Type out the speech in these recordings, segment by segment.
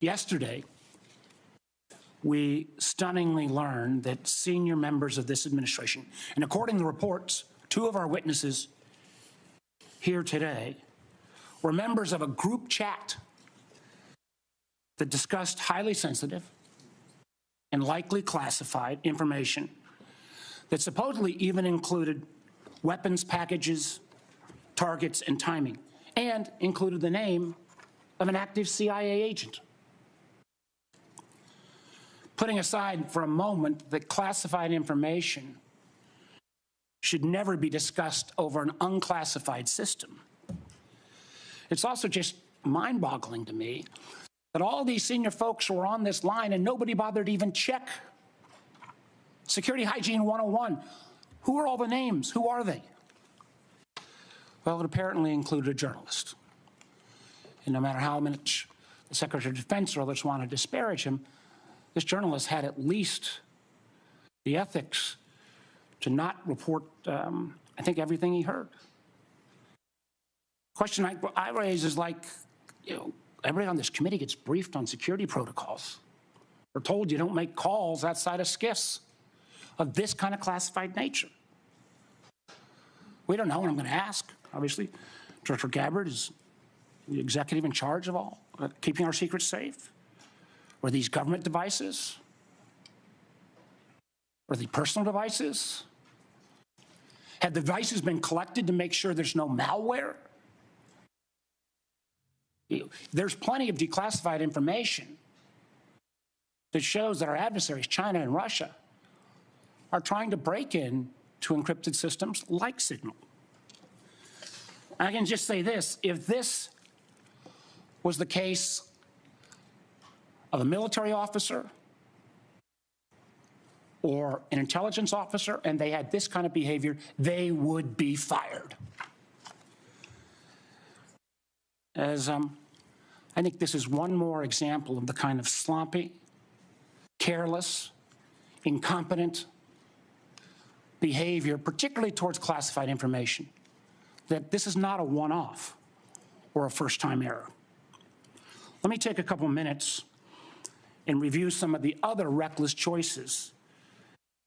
Yesterday, we stunningly learned that senior members of this administration, and according to reports, two of our witnesses here today were members of a group chat that discussed highly sensitive and likely classified information that supposedly even included weapons packages, targets, and timing, and included the name of an active CIA agent. Putting aside for a moment that classified information should never be discussed over an unclassified system, it's also just mind-boggling to me that all these senior folks were on this line and nobody bothered to even check Security Hygiene 101. Who are all the names? Who are they? Well, it apparently included a journalist. And no matter how much the Secretary of Defense or others want to disparage him, this journalist had at least the ethics to not report, I think, everything he heard. The question I raise is like, everybody on this committee gets briefed on security protocols. We're told you don't make calls outside of SCIFs of this kind of classified nature. We don't know, and I'm going to ask, obviously. Director Gabbard is the executive in charge of all, keeping our secrets safe. Were these government devices? Were they personal devices? Had the devices been collected to make sure there's no malware? There's plenty of declassified information that shows that our adversaries, China and Russia, are trying to break in to encrypted systems like Signal. I can just say this, if this was the case of a military officer or an intelligence officer and they had this kind of behavior, they would be fired. I think this is one more example of the kind of sloppy, careless, incompetent behavior, particularly towards classified information, that this is not a one-off or a first-time error. Let me take a couple minutes and review some of the other reckless choices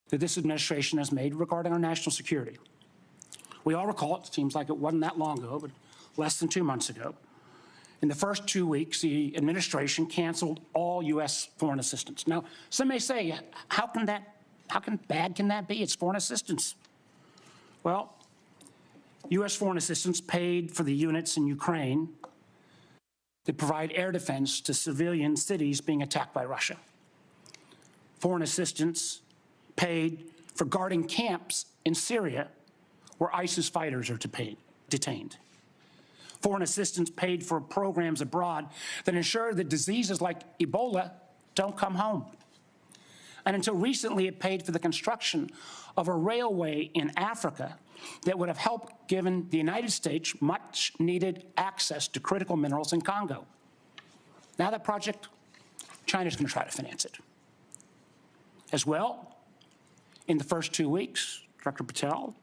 that this administration has made regarding our national security. We all recall, it seems like it wasn't that long ago, but less than 2 months ago, in the first 2 weeks, the administration canceled all U.S. foreign assistance. Now, some may say, how bad can that be? It's foreign assistance. Well, U.S. foreign assistance paid for the units in Ukraine that provide air defense to civilian cities being attacked by Russia. Foreign assistance paid for guarding camps in Syria where ISIS fighters are detained. Foreign assistance paid for programs abroad that ensure that diseases like Ebola don't come home. And until recently, it paid for the construction of a railway in Africa that would have helped given the United States much needed access to critical minerals in Congo. Now that project, China's going to try to finance it. As well, in the first 2 weeks, Director Patel,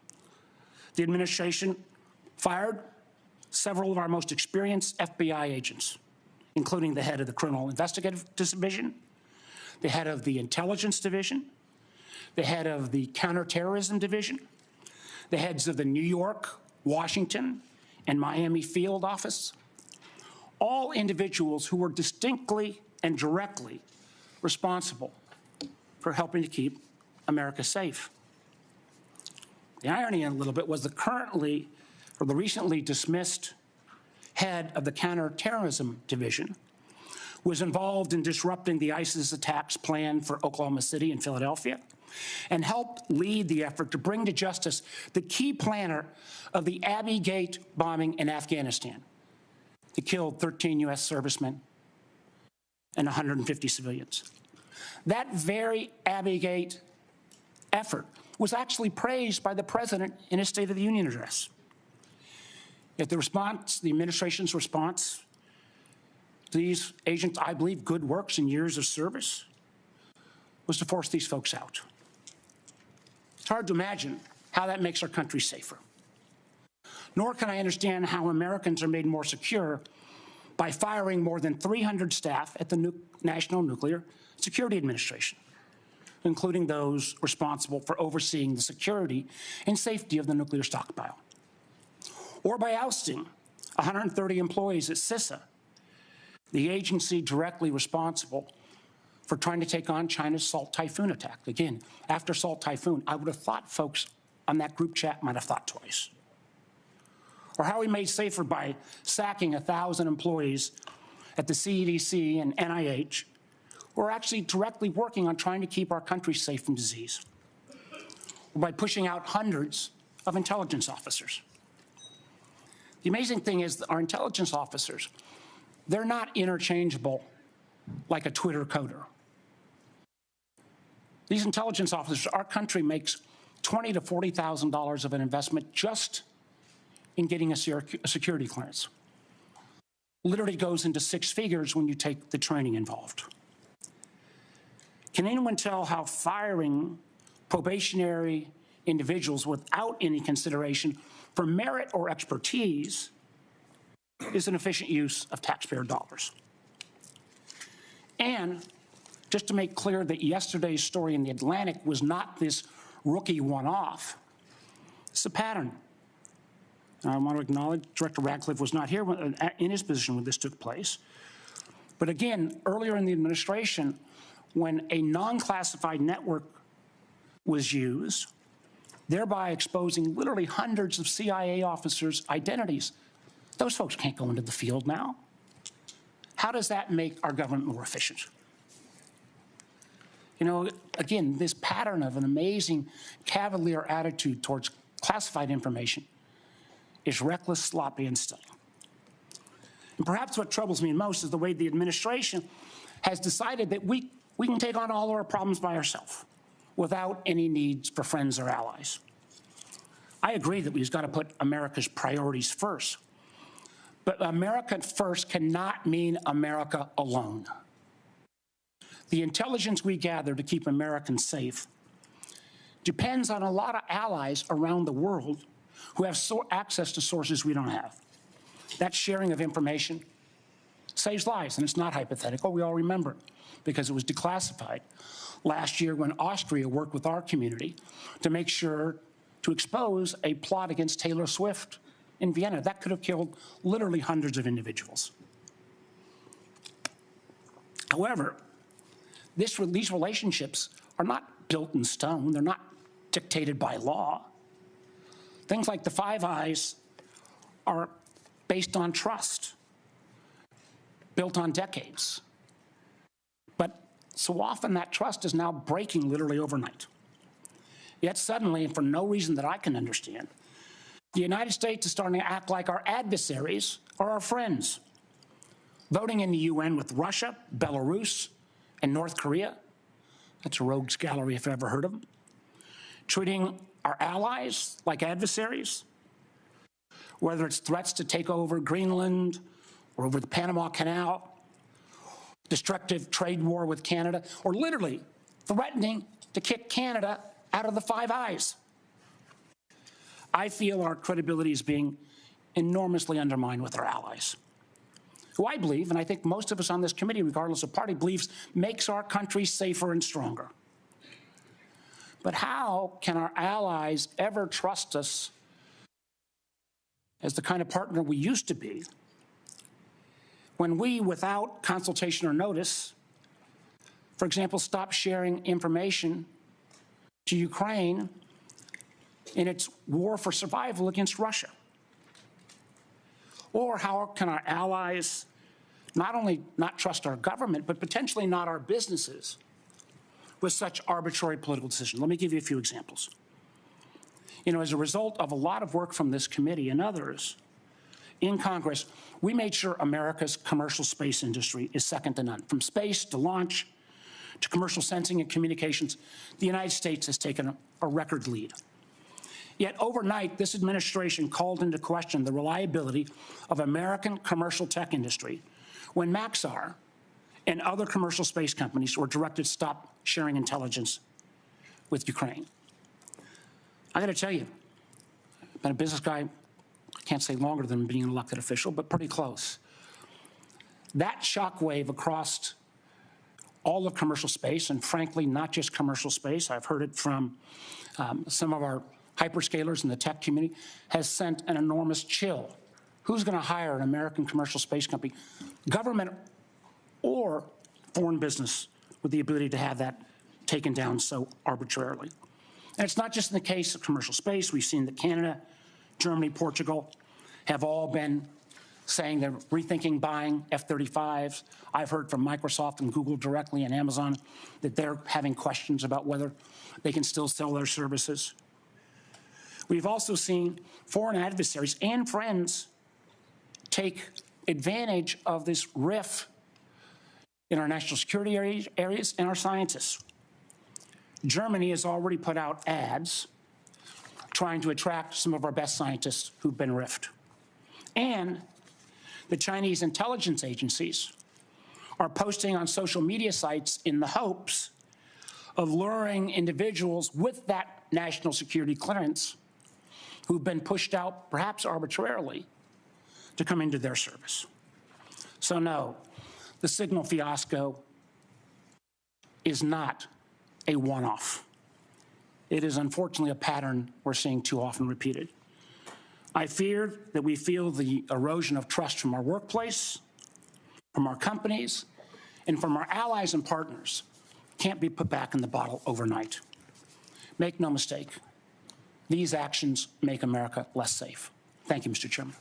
the administration fired several of our most experienced FBI agents, including the head of the Criminal Investigative Division, the head of the Intelligence Division, the head of the Counterterrorism Division, the heads of the New York, Washington, and Miami field office, all individuals who were distinctly and directly responsible for helping to keep America safe. The irony in a little bit was the recently dismissed head of the Counterterrorism Division was involved in disrupting the ISIS attacks planned for Oklahoma City and Philadelphia, and helped lead the effort to bring to justice the key planner of the Abbey Gate bombing in Afghanistan that killed 13 U.S. servicemen and 150 civilians. That very Abbey Gate effort was actually praised by the President in his State of the Union address. Yet the administration's response to these agents, I believe, good works and years of service, was to force these folks out. It's hard to imagine how that makes our country safer. Nor can I understand how Americans are made more secure by firing more than 300 staff at the National Nuclear Security Administration, including those responsible for overseeing the security and safety of the nuclear stockpile. Or by ousting 130 employees at CISA, the agency directly responsible for trying to take on China's Salt Typhoon attack. Again, after Salt Typhoon, I would have thought folks on that group chat might have thought twice. Or how we made safer by sacking 1,000 employees at the CDC and NIH who are actually directly working on trying to keep our country safe from disease. Or by pushing out hundreds of intelligence officers. The amazing thing is that our intelligence officers, they're not interchangeable like a Twitter coder. These intelligence officers, our country makes $20,000 to $40,000 of an investment just in getting a security clearance. Literally goes into six figures when you take the training involved. Can anyone tell how firing probationary individuals without any consideration for merit or expertise is an efficient use of taxpayer dollars? And just to make clear that yesterday's story in The Atlantic was not this rookie one-off, it's a pattern. I want to acknowledge Director Radcliffe was not here in his position when this took place. But again, earlier in the administration, when a non-classified network was used, thereby exposing literally hundreds of CIA officers' identities, those folks can't go into the field now. How does that make our government more efficient? You know, again, this pattern of an amazing cavalier attitude towards classified information is reckless, sloppy, and stunning. And perhaps what troubles me most is the way the administration has decided that we can take on all our problems by ourselves without any needs for friends or allies. I agree that we've got to put America's priorities first, but America first cannot mean America alone. The intelligence we gather to keep Americans safe depends on a lot of allies around the world who have access to sources we don't have. That sharing of information saves lives, and it's not hypothetical. We all remember it because it was declassified last year when Austria worked with our community to make sure to expose a plot against Taylor Swift in Vienna. That could have killed literally hundreds of individuals. However, these relationships are not built in stone. They're not dictated by law. Things like the Five Eyes are based on trust, built on decades. But so often that trust is now breaking literally overnight. Yet suddenly, and for no reason that I can understand, the United States is starting to act like our adversaries are our friends. Voting in the UN with Russia, Belarus, and North Korea, that's a rogues gallery if I've ever heard of them. Treating our allies like adversaries, whether it's threats to take over Greenland or over the Panama Canal, destructive trade war with Canada, or literally threatening to kick Canada out of the Five Eyes. I feel our credibility is being enormously undermined with our allies, who I believe, and I think most of us on this committee, regardless of party, believes makes our country safer and stronger. But how can our allies ever trust us as the kind of partner we used to be when we, without consultation or notice, for example, stop sharing information to Ukraine in its war for survival against Russia? Or how can our allies not only not trust our government, but potentially not our businesses with such arbitrary political decisions? Let me give you a few examples. You know, as a result of a lot of work from this committee and others in Congress, we made sure America's commercial space industry is second to none. From space to launch to commercial sensing and communications, the United States has taken a record lead. Yet overnight, this administration called into question the reliability of American commercial tech industry when Maxar and other commercial space companies were directed to stop sharing intelligence with Ukraine. I got to tell you, I've been a business guy, I can't say longer than being an elected official, but pretty close. That shockwave across all of commercial space, and frankly, not just commercial space, I've heard it from some of our hyperscalers in the tech community, has sent an enormous chill. Who's going to hire an American commercial space company, government or foreign business, with the ability to have that taken down so arbitrarily? And it's not just in the case of commercial space. We've seen that Canada, Germany, Portugal have all been saying they're rethinking buying F-35s. I've heard from Microsoft and Google directly and Amazon that they're having questions about whether they can still sell their services. We've also seen foreign adversaries and friends take advantage of this rift in our national security areas and our scientists. Germany has already put out ads trying to attract some of our best scientists who've been rifted. And the Chinese intelligence agencies are posting on social media sites in the hopes of luring individuals with that national security clearance who've been pushed out, perhaps arbitrarily, to come into their service. So no, the signal fiasco is not a one-off. It is unfortunately a pattern we're seeing too often repeated. I fear that we feel the erosion of trust from our workplace, from our companies, and from our allies and partners can't be put back in the bottle overnight. Make no mistake, these actions make America less safe. Thank you, Mr. Chairman.